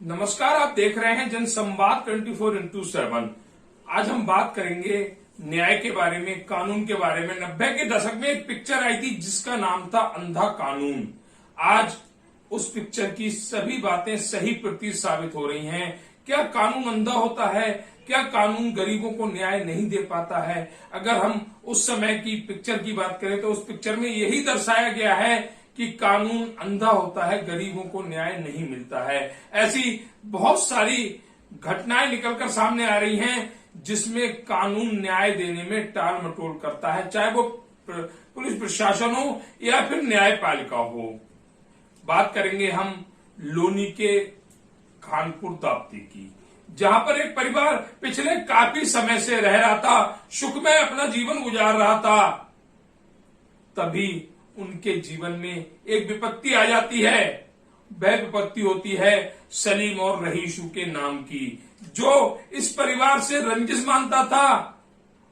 नमस्कार, आप देख रहे हैं जनसंवाद 24x7। आज हम बात करेंगे न्याय के बारे में, कानून के बारे में। 90 के दशक में एक पिक्चर आई थी जिसका नाम था अंधा कानून। आज उस पिक्चर की सभी बातें सही प्रतीत साबित हो रही हैं। क्या कानून अंधा होता है? क्या कानून गरीबों को न्याय नहीं दे पाता है? अगर हम उस समय की पिक्चर की बात करें तो उस पिक्चर में यही दर्शाया गया है कि कानून अंधा होता है, गरीबों को न्याय नहीं मिलता है। ऐसी बहुत सारी घटनाएं निकलकर सामने आ रही हैं जिसमें कानून न्याय देने में टाल मटोल करता है, चाहे वो पुलिस प्रशासन हो या फिर न्यायपालिका हो। बात करेंगे हम लोनी के खानपुर दाप्ती की, जहां पर एक परिवार पिछले काफी समय से रह रहा था, सुखमय अपना जीवन गुजार रहा था। तभी उनके जीवन में एक विपत्ति आ जाती है। वह विपत्ति होती है सलीम और रहीशु के नाम की, जो इस परिवार से रंजिश मानता था।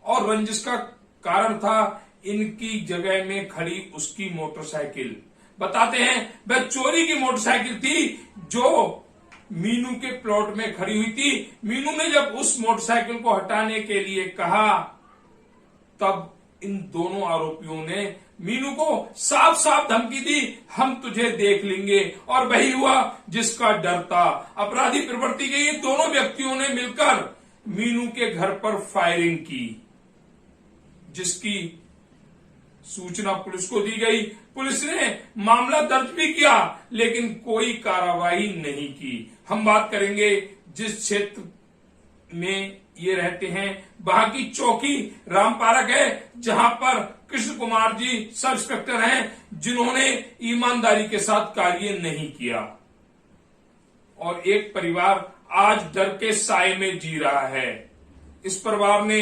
और रंजिश का कारण था इनकी जगह में खड़ी उसकी मोटरसाइकिल। बताते हैं वह चोरी की मोटरसाइकिल थी जो मीनू के प्लॉट में खड़ी हुई थी। मीनू ने जब उस मोटरसाइकिल को हटाने के लिए कहा, तब इन दोनों आरोपियों ने मीनू को साफ साफ धमकी दी, हम तुझे देख लेंगे। और वही हुआ जिसका डर था। अपराधी प्रवृत्ति के ये दोनों व्यक्तियों ने मिलकर मीनू के घर पर फायरिंग की, जिसकी सूचना पुलिस को दी गई। पुलिस ने मामला दर्ज भी किया, लेकिन कोई कार्रवाई नहीं की। हम बात करेंगे जिस क्षेत्र में ये रहते हैं, वहां की चौकी रामपारक है, जहां पर कृष्ण कुमार जी सब इंस्पेक्टर हैं, जिन्होंने ईमानदारी के साथ कार्य नहीं किया। और एक परिवार आज डर के साए में जी रहा है। इस परिवार ने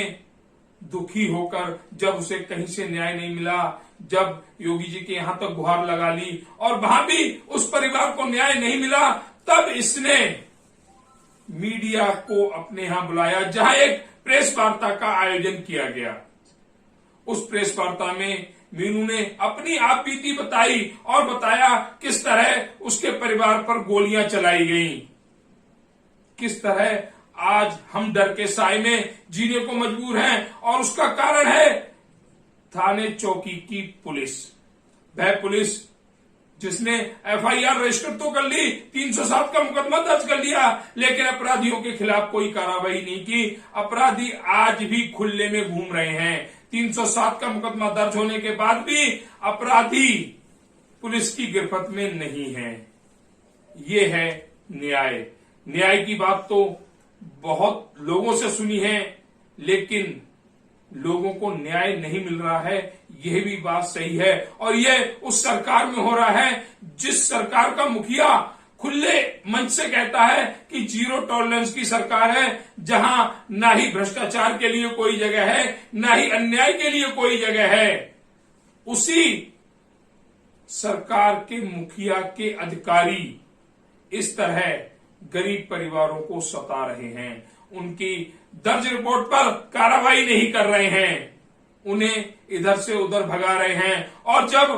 दुखी होकर, जब उसे कहीं से न्याय नहीं मिला, जब योगी जी के यहां तक गुहार लगा ली और वहां भी उस परिवार को न्याय नहीं मिला, तब इसने मीडिया को अपने यहां बुलाया, जहां एक प्रेस वार्ता का आयोजन किया गया। उस प्रेस वार्ता में मीनू ने अपनी आपबीती बताई और बताया किस तरह उसके परिवार पर गोलियां चलाई गईं, किस तरह आज हम डर के साए में जीने को मजबूर हैं। और उसका कारण है थाने चौकी की पुलिस। वह पुलिस जिसने एफआईआर रजिस्टर तो कर ली, 307 का मुकदमा दर्ज कर लिया, लेकिन अपराधियों के खिलाफ कोई कार्रवाई नहीं की। अपराधी आज भी खुले में घूम रहे हैं। 307 का मुकदमा दर्ज होने के बाद भी अपराधी पुलिस की गिरफ्त में नहीं है। ये है न्याय। न्याय की बात तो बहुत लोगों से सुनी है, लेकिन लोगों को न्याय नहीं मिल रहा है, यह भी बात सही है। और यह उस सरकार में हो रहा है जिस सरकार का मुखिया खुले मंच से कहता है कि जीरो टॉलरेंस की सरकार है, जहां ना ही भ्रष्टाचार के लिए कोई जगह है, ना ही अन्याय के लिए कोई जगह है। उसी सरकार के मुखिया के अधिकारी इस तरह गरीब परिवारों को सता रहे हैं, उनकी दर्ज रिपोर्ट पर कार्रवाई नहीं कर रहे हैं, उन्हें इधर से उधर भगा रहे हैं। और जब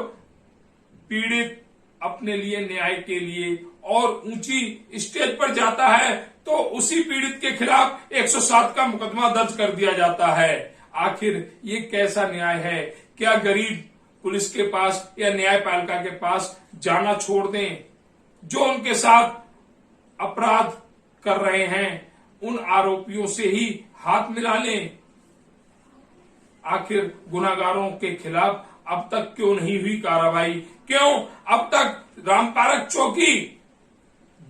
पीड़ित अपने लिए न्याय के लिए और ऊंची स्टेज पर जाता है, तो उसी पीड़ित के खिलाफ 107 का मुकदमा दर्ज कर दिया जाता है। आखिर ये कैसा न्याय है? क्या गरीब पुलिस के पास या न्यायपालिका के पास जाना छोड़ दें? जो उनके साथ अपराध कर रहे हैं, उन आरोपियों से ही हाथ मिला लें। आखिर गुनाहगारों के खिलाफ अब तक क्यों नहीं हुई कार्रवाई? क्यों अब तक रामपारक चौकी,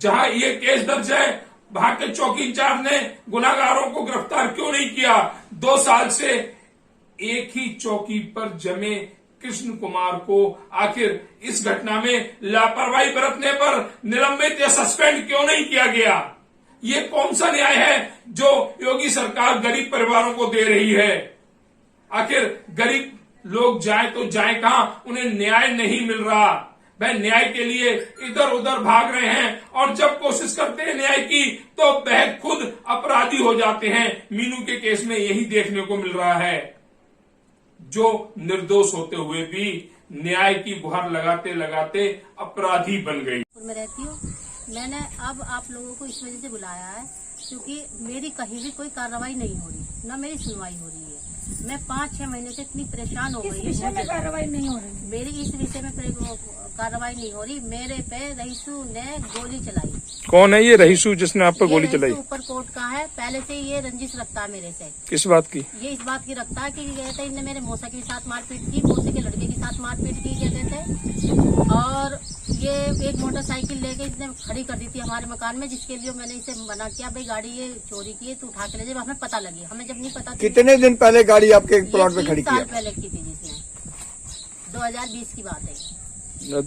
जहां ये केस दर्ज है, वहां के चौकी इंचार्ज ने गुनाहगारों को गिरफ्तार क्यों नहीं किया? 2 साल से एक ही चौकी पर जमे कृष्ण कुमार को आखिर इस घटना में लापरवाही बरतने पर निलंबित या सस्पेंड क्यों नहीं किया गया? ये कौन सा न्याय है जो योगी सरकार गरीब परिवारों को दे रही है? आखिर गरीब लोग जाए तो जाए कहां? उन्हें न्याय नहीं मिल रहा। वह न्याय के लिए इधर उधर भाग रहे हैं, और जब कोशिश करते हैं न्याय की, तो वह खुद अपराधी हो जाते हैं। मीनू के केस में यही देखने को मिल रहा है, जो निर्दोष होते हुए भी न्याय की गुहार लगाते लगाते अपराधी बन गई। मैं रहती हूँ, मैंने अब आप लोगों को इस वजह से बुलाया है क्योंकि मेरी कहीं भी कोई कार्रवाई नहीं हो रही, न मेरी सुनवाई हो रही है। मैं 5-6 महीने से इतनी परेशान हो गई। किस विषय में कार्रवाई नहीं हो रही? मेरी इस विषय में कार्रवाई नहीं हो रही। मेरे पे रईसू ने गोली चलाई। कौन है ये रहीसू जिसने आप पर गोली चलाई? ऊपर कोर्ट का है, पहले से ये रंजिश रखता है मेरे से। किस बात की? ये इस बात की रखता है कि कहते हैं इनने मेरे मौसा के साथ मारपीट की, मौसे के लड़के के साथ मारपीट की कहते थे। और ये एक मोटरसाइकिल लेके इसने खड़ी कर दी थी हमारे मकान में, जिसके लिए मैंने इसे मना किया, भाई गाड़ी ये चोरी की है, तू उठा के ले जा। हमें पता लगी, हमें जब नहीं पता। कितने दिन पहले गाड़ी आपके प्लॉट में खड़ी की? 3 साल पहले की थी जिसने, 2020 की बात है।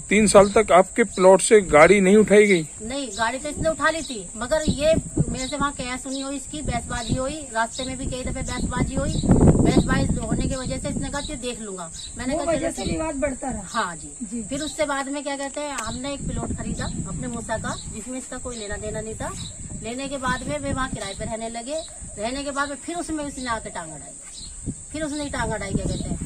3 साल तक आपके प्लॉट से गाड़ी नहीं उठाई गई? नहीं, गाड़ी तो इसने उठा ली थी, मगर ये मेरे से वहाँ क्या सुनी हुई, इसकी बहसबाजी हुई, रास्ते में भी कई दफे बहसबाजी हुई। बहसबाजी होने की वजह से इसने कहा कि देख लूंगा। मैंने कहा वजह से विवाद बढ़ता रहा। हाँ जी। फिर उससे बाद में क्या कहते हैं, हमने एक प्लॉट खरीदा अपने मूसा का, जिसमें इसका कोई लेना देना नहीं था। लेने के बाद में वे वहाँ किराए पे रहने लगे। रहने के बाद में फिर उसमें उसने आके टांग अड़ाई। फिर उसने टांग अड़ाई क्या कहते हैं,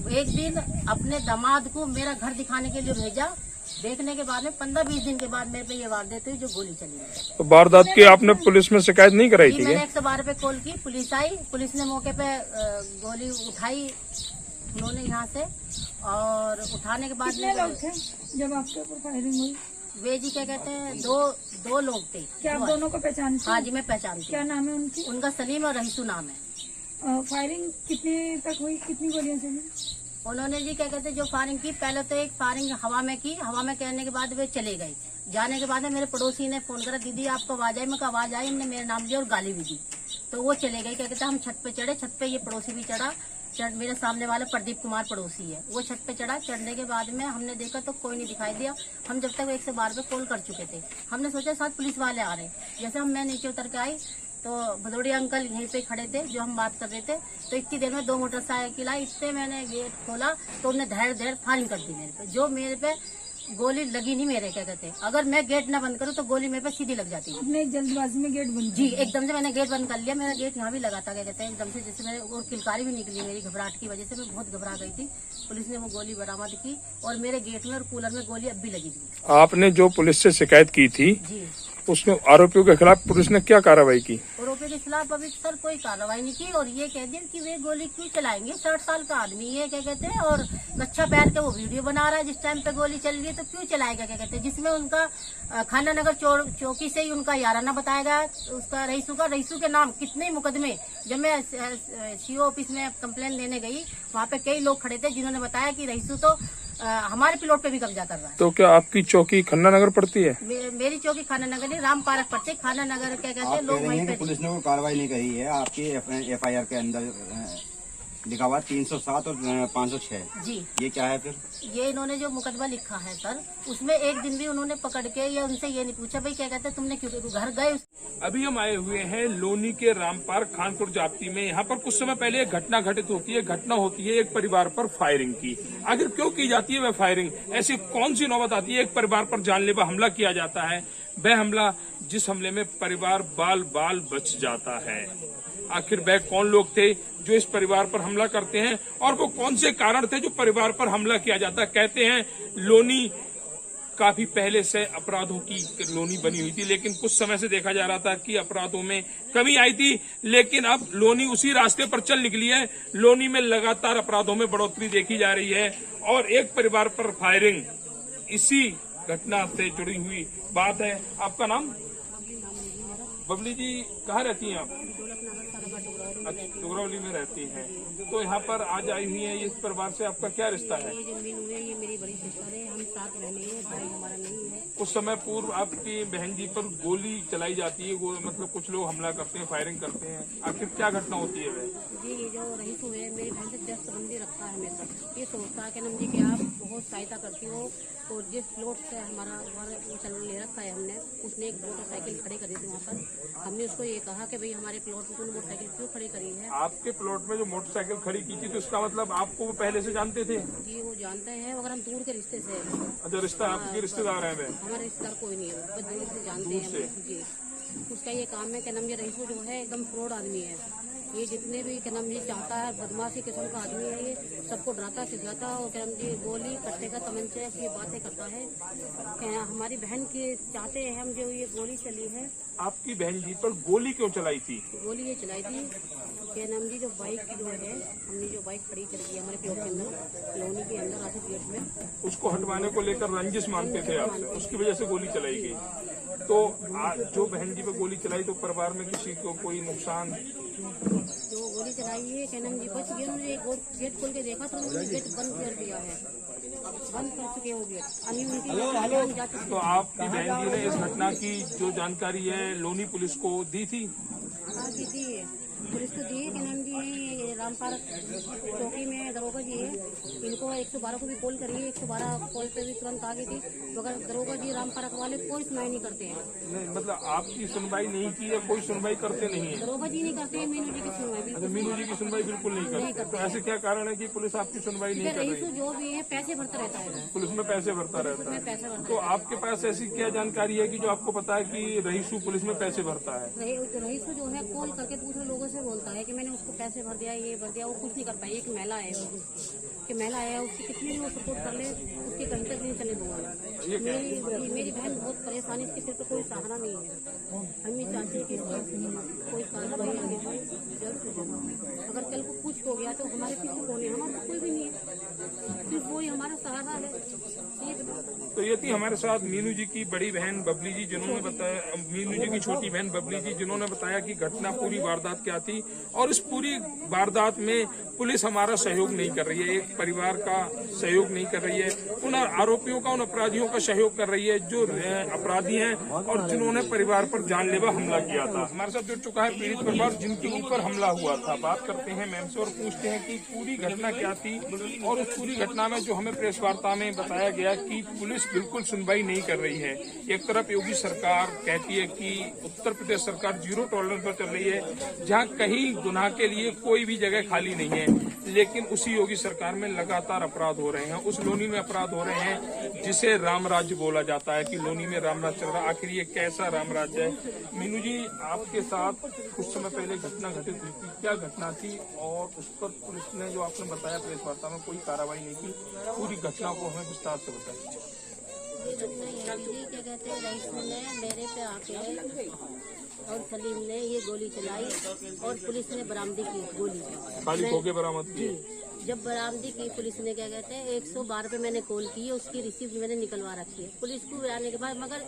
एक दिन अपने दामाद को मेरा घर दिखाने के लिए भेजा। देखने के बाद में 15-20 दिन के बाद मेरे पे ये वारदात हुई जो गोली चली है। तो वारदात की आपने पुलिस में शिकायत नहीं कराई थी? मैंने 112 पे कॉल की, पुलिस आई, पुलिस ने मौके पे गोली उठाई उन्होंने यहाँ से। और उठाने के बाद कितने लोग थे जब आपके ऊपर फायरिंग हुई? वे जी क्या कहते हैं, दो लोग थे। क्या आप दोनों को पहचानते? हाँ जी, मैं पहचानती हूँ। क्या नाम है उनकी? उनका सलीम और रहीसू नाम है। फायरिंग कितने तक हुई, कितनी गोलियां चली? उन्होंने जी क्या कहते हैं जो फायरिंग की, पहले तो एक फायरिंग हवा में की, हवा में कहने के बाद वे चले गए। जाने के बाद में मेरे पड़ोसी ने फोन करा, दीदी आपको आवाज आई? मैं कहा आवाज आई, इन्होंने मेरा नाम लिया और गाली भी दी। तो वो चले गए। क्या कहते हैं हम छत पे चढ़े, छत पे ये पड़ोसी भी चढ़ा। मेरे सामने वाला प्रदीप कुमार पड़ोसी है, वो छत पे चढ़ा। चढ़ने के बाद में हमने देखा तो कोई नहीं दिखाई दिया। हम जब तक 112 पे कॉल कर चुके थे, हमने सोचा शायद पुलिस वाले आ रहे। जैसे मैं नीचे उतर के आई तो भदौड़ी अंकल यहीं पे खड़े थे जो हम बात कर रहे थे। तो इतनी देर में 2 मोटरसाइकिल आई, इससे मैंने गेट खोला तो उन्हें धैर्य फायरिंग कर दी मेरे पे। जो मेरे पे गोली लगी नहीं मेरे, क्या कहते हैं, अगर मैं गेट ना बंद करूं तो गोली मेरे पे सीधी लग जाती है। आपने जल्दबाजी में गेट बंद? जी, एकदम से मैंने गेट बंद कर लिया। मेरा गेट यहाँ भी लगा था, क्या कहते हैं, एकदम से जैसे मेरे और किलकारी भी निकली मेरी घबराहट की वजह से। मैं बहुत घबरा गई थी। पुलिस ने वो गोली बरामद की और मेरे गेट में और कूलर में गोली अब भी लगी थी। आपने जो पुलिस से शिकायत की थी जी, उसमें आरोपियों के खिलाफ पुलिस ने क्या कार्रवाई की? आरोपियों के खिलाफ अभी सर कोई कार्रवाई नहीं की। और ये कह दिया कि वे गोली क्यों चलाएंगे, 60 साल का आदमी है, क्या कहते हैं, और कच्छा पहन के वो वीडियो बना रहा है जिस टाइम पे गोली चल रही है, तो क्यों चलाएगा, क्या कहते हैं। जिसमें उनका खाना नगर चौकी से ही उनका याराना बताया गया, उसका रईसू के नाम कितने मुकदमे। जब मैं सीओ ऑफिस में कंप्लेन देने गई, वहाँ पे कई लोग खड़े थे जिन्होंने बताया कि रईसू तो हमारे प्लॉट पे भी कब्जा कर रहा है। तो क्या आपकी चौकी खन्ना नगर पड़ती है? मेरी चौकी खाना नगर नहीं, राम पार्क पड़ते, खाना नगर क्या कहते हैं लोग वहीं पे। पुलिस ने कोई कार्रवाई नहीं करी है आपकी FIR के अंदर लिखा हुआ 307 और 506 जी। ये क्या है फिर? ये इन्होंने जो मुकदमा लिखा है सर, उसमें एक दिन भी उन्होंने पकड़ के या उनसे ये नहीं पूछा भाई क्या कहते हैं तुमने क्यों घर गए। अभी हम आए हुए हैं लोनी के राम पार्क खानपुर जाप्ती में। यहाँ पर कुछ समय पहले एक घटना घटित होती है। घटना होती है एक परिवार पर फायरिंग की। आखिर क्यों की जाती है वह फायरिंग? ऐसी कौन सी नौबत आती है एक परिवार पर जानलेवा हमला किया जाता है? वह हमला जिस हमले में परिवार बाल बाल बच जाता है। आखिर वह कौन लोग थे जो इस परिवार पर हमला करते हैं और वो कौन से कारण थे जो परिवार पर हमला किया जाता है? कहते हैं लोनी काफी पहले से अपराधों की लोनी बनी हुई थी, लेकिन कुछ समय से देखा जा रहा था कि अपराधों में कमी आई थी, लेकिन अब लोनी उसी रास्ते पर चल निकली है। लोनी में लगातार अपराधों में बढ़ोतरी देखी जा रही है और एक परिवार पर फायरिंग इसी घटना से जुड़ी हुई बात है। आपका नाम? बबली जी, कहाँ रहती हैं आप? अच्छा, डुगरौली में रहती हैं। तो यहाँ पर आज आई हुई है, इस परिवार से आपका क्या रिश्ता है? ये जो मीनू है ये मेरी बड़ी सिस्टर है, हम साथ रहने हैं, भाई हमारा नहीं है। कुछ समय पूर्व आपकी बहन जी पर गोली चलाई जाती है, वो मतलब कुछ लोग हमला करते हैं, फायरिंग करते हैं। आखिर क्या घटना होती है वह? जी, ये जो रईसू है मेरी बहन से दस्तबंदी रखता है हमेशा। ये सोचता है कि नम जी कि आप बहुत सहायता करती हो, तो जिस प्लॉट से हमारा घर चल ले रखा है हमने, उसने एक मोटरसाइकिल खड़ी करी थी वहाँ पर। हमने उसको ये कहा कि भाई हमारे प्लॉट में मोटरसाइकिल क्यों खड़ी करी है। आपके प्लॉट में जो मोटरसाइकिल खड़ी की थी तो इसका मतलब आपको वो पहले से जानते थे? जी, वो जानते हैं, मगर हम दूर के रिश्ते से। अच्छा, रिश्ता आपके रिश्तेदार हैं वे? हमारे रिश्तेदार कोई नहीं है, बस दूर से जानते हैं जी। उसका ये काम है। क्या नाम, ये रईसू जो है एकदम फ्रॉड आदमी है। ये जितने भी क्या नाम ये चाहता है, बदमाशी किस्म का आदमी है ये, सबको डराता सिखाता और क्या नाम जी गोली कट्टे का तमंचे की बातें करता है। क्या हमारी बहन के चाहते हैं हम जो ये गोली चली है। आपकी बहन जी पर गोली क्यों चलाई थी? गोली ये चलाई थी क्या नाम जी, जो बाइक जो है, हमने जो बाइक खड़ी कर दी हमारे प्लॉट के अंदर, लोनी के अंदर आते गेट में, उसको हटवाने को लेकर रंजिश मानते थे आपसे, उसकी वजह से गोली चलाई गई। तो जो बहन जी पे गोली चलाई तो परिवार में किसी को कोई नुकसान? जो गोली चलाई है क्या नाम जी बच गए। उन्होंने एक गेट खोल के देखा तो उन्होंने गेट बंद कर दिया है, बंद कर चुके हो गेट। अभी उनकी जान जा चुकी है। तो आपकी बहन जी ने इस घटना की जो जानकारी है लोनी पुलिस को दी थी? हाँ दी थी, पुलिस को दी है। क्या नाम जी ये रामपाल चौकी में दरोगा जी है, इनको 112 को भी कॉल करी है, 112 कॉल पे भी तुरंत आ गई थी, मगर दरोगा जी रामपाल वाले कोई सुनवाई नहीं करते हैं। नहीं मतलब आपकी सुनवाई नहीं की या कोई सुनवाई करते नहीं है? दरोगा जी नहीं करते हैं, मीनू जी की सुनवाई अच्छा, बिल्कुल। मीनू जी की सुनवाई बिल्कुल नहीं करते। तो ऐसे क्या कारण है कि पुलिस आपकी सुनवाई नहीं कर रही? रईसू जो भी है पैसे भरता रहता है, पुलिस में पैसे भरता रहता में है। पैसे भरता तो आपके पास ऐसी क्या जानकारी है कि जो आपको पता है कि रईसू पुलिस में पैसे भरता है? रईसू जो है कॉल करके दूसरे लोगों से बोलता है कि मैंने उसको पैसे भर दिया, ये भर दिया, वो कुछ नहीं कर पाई। एक महिला है वो, कि महिला है उसकी कितनी भी वो सपोर्ट कर ले, उसके कहीं तक नहीं चले दूंगा। मेरी बहन बहुत परेशानी, इसके सिर पर कोई सहारा नहीं है। हम ये चाहते हैं कि इसकी कोई कार्रवाई आगे हो जल्द से जल्द। अगर कल को कुछ हो गया तो हमारे किसी को नहीं, हमारा कोई भी नहीं है, सिर्फ वही हमारा सहारा है। तो ये थी हमारे साथ मीनू जी की बड़ी बहन बबली जी, जिन्होंने बताया, मीनू जी की छोटी बहन बबली जी, जिन्होंने बताया कि घटना पूरी वारदात क्या थी और इस पूरी वारदात में पुलिस हमारा सहयोग नहीं कर रही है, एक परिवार का सहयोग नहीं कर रही है, उन आरोपियों का, उन अपराधियों का सहयोग कर रही है जो अपराधी हैं और जिन्होंने परिवार पर जानलेवा हमला किया था। हमारे साथ जुड़ चुका है पीड़ित परिवार जिनके ऊपर हमला हुआ था। बात करते हैं मैम से और पूछते हैं कि पूरी घटना क्या थी और उस पूरी घटना में जो हमें प्रेस वार्ता में बताया गया कि पुलिस बिल्कुल सुनवाई नहीं कर रही है। एक तरफ योगी सरकार कहती है कि उत्तर प्रदेश सरकार 0 टॉलरेंस पर चल रही है, जहां कहीं गुनाह के लिए कोई भी जगह खाली नहीं है, लेकिन उसी योगी सरकार में लगातार अपराध हो रहे हैं। उस लोनी में अपराध हो रहे हैं जिसे राम राज्य बोला जाता है कि लोनी में राम राज्य चल रहा है। आखिर ये कैसा राम राज्य है? मीनू जी, आपके साथ कुछ समय पहले घटना घटित हुई थी, क्या घटना थी और उस पर पुलिस ने जो आपने बताया प्रेस वार्ता में कोई कार्रवाई नहीं की, पूरी घटना को हमें विस्तार से बताइए। ये घटना ये थी, क्या कहते हैं, रईसू ने मेरे पे आके और सलीम ने ये गोली चलाई और पुलिस ने बरामदी की गोली खाली खोके बरामद की। जब बरामदी की पुलिस ने, क्या कहते हैं, 112 पे मैंने कॉल की है, उसकी रिसीप्ट मैंने निकलवा रखी है। पुलिस को आने के बाद मगर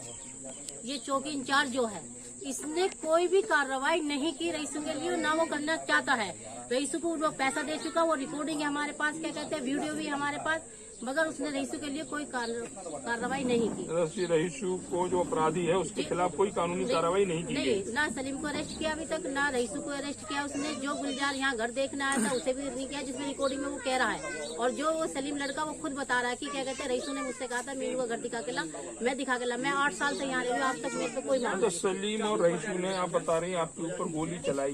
ये चौकी इंचार्ज जो है इसने कोई भी कार्रवाई नहीं की रईसू के लिए, ना वो करना चाहता है। रईसू को वो पैसा दे चुका, वो रिकॉर्डिंग है हमारे पास, क्या कहते हैं, वीडियो भी हमारे पास, मगर उसने रईसू के लिए कोई कार्रवाई नहीं की। रईसू को जो अपराधी है उसके खिलाफ कोई कानूनी कार्रवाई नहीं की गई। नहीं, ना सलीम को अरेस्ट किया अभी तक, ना रईसू को अरेस्ट किया उसने। जो गुलजार यहाँ घर देखने आया था उसे भी नहीं किया, जिसमें रिकॉर्डिंग में वो कह रहा है। और जो वो सलीम लड़का वो खुद बता रहा है कि क्या कहते हैं, रईसू ने मुझसे कहा था मीनू का घर दिखा के ला, मैं दिखा के ला। मैं 8 साल से यहाँ रही हूँ, आज तक मेरे को कोई मामला। तो सलीम और रईसू ने, आप बता रही हैं, आपके ऊपर गोली चलाई,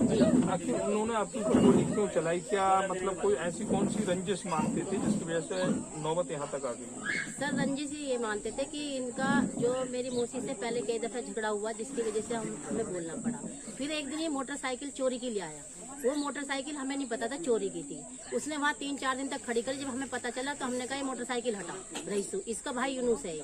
आखिर उन्होंने आपके ऊपर गोली क्यों चलाई? क्या मतलब कोई ऐसी कौन सी रंजिश मानते थे जिसकी वजह से नौबत यहाँ तक आ गई? सर रंजिश ये मानते थे कि इनका जो मेरी मौसी से पहले कई दफा झगड़ा हुआ, जिसकी वजह से हमें बोलना पड़ा। फिर एक दिन ये मोटरसाइकिल चोरी के लिए आया, वो मोटरसाइकिल हमें नहीं पता था चोरी की थी। उसने वहाँ 3-4 दिन तक खड़ी करी। जब हमें पता चला तो हमने कहा ये मोटरसाइकिल हटा। रईसू, इसका भाई यूनुस है,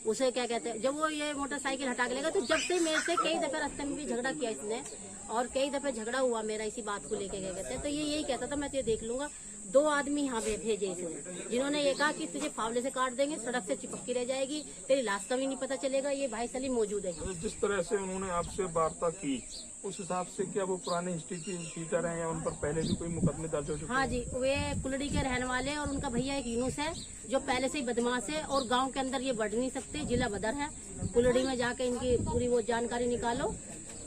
उसे क्या कहते हैं, जब वो ये मोटरसाइकिल हटा के लेगा तो जब से मेरे से कई दफे रास्ते में भी झगड़ा किया इसने और कई दफे झगड़ा हुआ मेरा इसी बात को लेके, क्या कहते हैं। तो ये यही कहता था मैं तुझे देख लूंगा। 2 आदमी यहाँ भेजे इसने, जिन्होंने ये कहा कि तुझे फावले से काट देंगे, सड़क से चिपक की रह जाएगी, तेरी लाश का भी नहीं पता चलेगा। ये भाई सलीम मौजूद है। जिस तरह से उन्होंने आपसे वार्ता की उस हिसाब से क्या वो पुराने हिस्ट्री टीचर हैं या उन पर पहले भी कोई मुकदमे दर्ज हो चुके हैं? हाँ जी, वे कुलड़ी के रहने वाले और उनका भैया एक यूनुस है जो पहले से ही बदमाश है और गांव के अंदर ये बढ़ नहीं सकते। जिला बदर है, कुलड़ी में जाके इनकी पूरी वो जानकारी निकालो।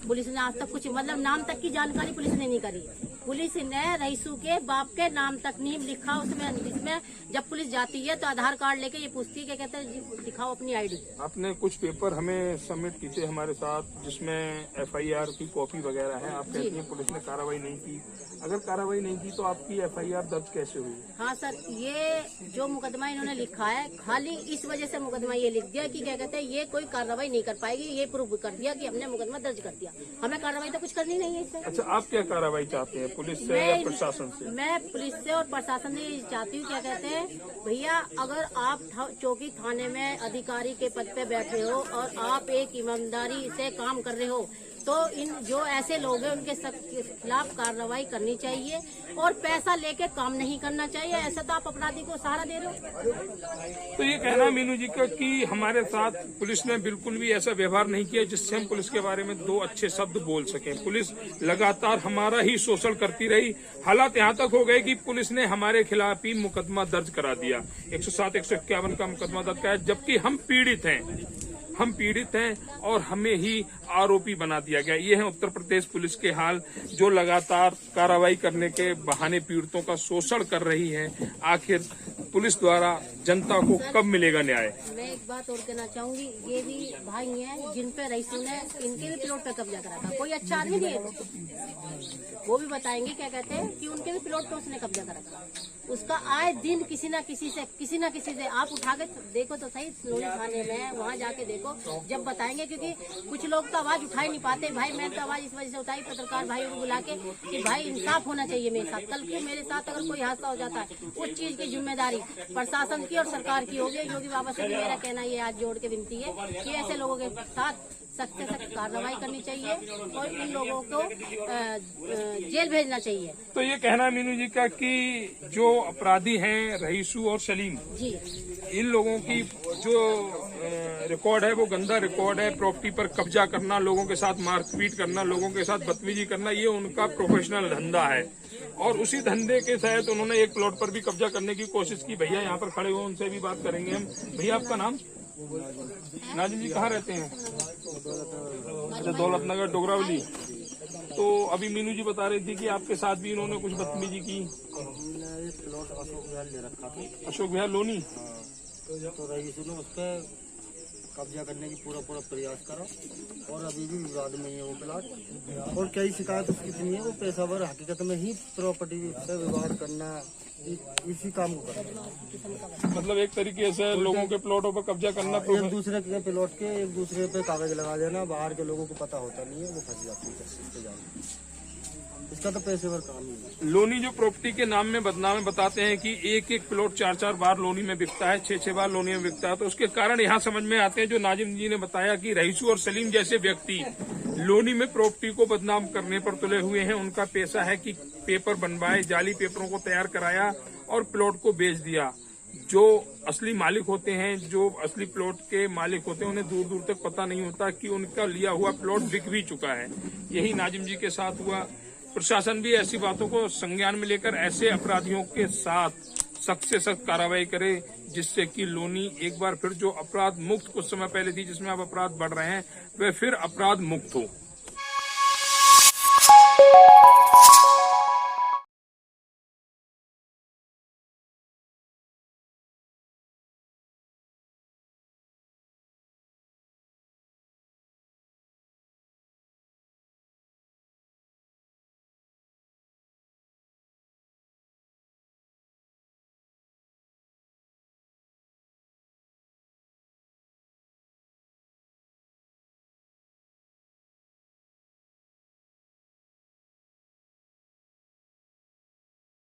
पुलिस ने आज तक कुछ मतलब नाम तक की जानकारी पुलिस ने नहीं करी। पुलिस ने रईसू के बाप के नाम तक नहीं लिखा उसमें, जिसमें जब पुलिस जाती है तो आधार कार्ड लेके ये पूछती है, क्या कहते हैं, दिखाओ अपनी आईडी। आपने कुछ पेपर हमें सबमिट किए थे हमारे साथ जिसमें FIR की कॉपी वगैरह है। आप कहती हैं पुलिस ने कार्रवाई नहीं की। अगर कार्रवाई नहीं की तो आपकी FIR दर्ज कैसे हुई? हाँ सर, ये जो मुकदमा इन्होंने लिखा है खाली इस वजह से मुकदमा ये लिख दिया कि क्या कहते हैं ये कोई कार्रवाई नहीं कर पाएगी। ये प्रूफ कर दिया कि हमने मुकदमा दर्ज कर दिया, हमें कार्रवाई तो कुछ करनी नहीं है इससे। अच्छा, आप क्या कार्रवाई चाहते हैं, पुलिस से या प्रशासन से? मैं पुलिस से और प्रशासन से चाहती हूँ, क्या कहते हैं भैया, अगर आप चौकी थाने में अधिकारी के पद पे बैठे हो और आप एक ईमानदारी से काम कर रहे हो तो इन जो ऐसे लोग हैं उनके खिलाफ कार्रवाई करनी चाहिए और पैसा लेके काम नहीं करना चाहिए। ऐसा तो आप अपराधी को सहारा दे रहे हो। तो ये कहना मीनू जी का कि हमारे साथ पुलिस ने बिल्कुल भी ऐसा व्यवहार नहीं किया जिससे हम पुलिस के बारे में दो अच्छे शब्द बोल सकें। पुलिस लगातार हमारा ही शोषण करती रही। हालात यहाँ तक हो गए कि पुलिस ने हमारे खिलाफ ही मुकदमा दर्ज करा दिया, 107, 151 का मुकदमा दर्ज कराया, जबकि हम पीड़ित हैं और हमें ही आरोपी बना दिया गया। ये है उत्तर प्रदेश पुलिस के हाल, जो लगातार कार्रवाई करने के बहाने पीड़ितों का शोषण कर रही है। आखिर पुलिस द्वारा जनता को कब मिलेगा न्याय? मैं एक बात और कहना चाहूंगी, ये भी भाई हैं जिन पे रईसू ने इनके भी प्लॉट पे कब्जा करा था। कोई अच्छा आदमी नहीं है, वो भी बताएंगे क्या कहते हैं कि उनके भी प्लॉट पे उसने कब्जा करा था। उसका आए दिन किसी न किसी से आप उठा के देखो तो सही, लोनी थाने में वहाँ जाके देखो, जब बताएंगे। क्योंकि कुछ लोग तो आवाज उठा ही नहीं पाते। भाई मैं तो आवाज इस वजह से उठाई पत्रकार भाइयों को बुला के कि भाई इंसाफ होना चाहिए मेरे साथ। कल को मेरे साथ अगर कोई हादसा हो जाता है उस चीज की जिम्मेदारी प्रशासन की और सरकार की होगी। योगी बाबा से भी मेरा कहना ये आज जोड़ के विनती है कि ऐसे लोगों के साथ सख्त से सख्त कार्रवाई करनी चाहिए और इन लोगों को जेल भेजना चाहिए। तो ये कहना मीनू जी का कि जो अपराधी हैं रईसू और सलीम जी, इन लोगों की जो रिकॉर्ड है वो गंदा रिकॉर्ड है। प्रॉपर्टी पर कब्जा करना, लोगों के साथ मारपीट करना, लोगों के साथ बदतमीजी करना, ये उनका प्रोफेशनल धंधा है। और उसी धंधे के तहत उन्होंने एक प्लॉट पर भी कब्जा करने की कोशिश की। भैया यहाँ पर खड़े हुए, उनसे भी बात करेंगे हम। भैया आपका नाम? नाजिम जी कहाँ रहते हैं? अच्छा, दौलतनगर डोगरावली। तो अभी मीनू जी बता रही थी कि आपके साथ भी इन्होंने कुछ बदतमीजी की। प्लॉट अशोक विहार ले रखा था। अशोक विहार लोनी। तो रईसू ने उस पर कब्जा करने की पूरा प्रयास करा और अभी भी विवाद में ही है वो प्लॉट। और कई शिकायत उसकी इतनी है, वो पेशावर हकीकत में ही प्रॉपर्टी से विवाद करना, इसी काम को करना। मतलब एक तरीके से लोगों के प्लॉटों पर कब्जा करना, एक दूसरे के प्लॉट के एक दूसरे पे कागज लगा देना। बाहर के लोगों को पता होता नहीं है, वो फंस जाती है। इसका तो पेशेवर काम है। लोनी जो प्रॉपर्टी के नाम में बदनाम है, बताते हैं कि एक प्लॉट 4 बार लोनी में बिकता है, 6 बार लोनी में बिकता है। तो उसके कारण यहाँ समझ में आते हैं, जो नाजिम जी ने बताया कि रईसू और सलीम जैसे व्यक्ति लोनी में प्रॉपर्टी को बदनाम करने पर तुले हुए हैं। उनका पेशा है कि पेपर बनवाए, जाली पेपरों को तैयार कराया और प्लॉट को बेच दिया। जो असली मालिक होते हैं, जो असली प्लॉट के मालिक होते हैं, उन्हें दूर दूर तक पता नहीं होता कि उनका लिया हुआ प्लॉट बिक भी चुका है। यही नाजिम जी के साथ हुआ। प्रशासन भी ऐसी बातों को संज्ञान में लेकर ऐसे अपराधियों के साथ सख्त से सख्त कार्रवाई करे, जिससे कि लोनी एक बार फिर जो अपराध मुक्त कुछ समय पहले थी, जिसमें अब अपराध बढ़ रहे हैं, वह फिर अपराध मुक्त हो।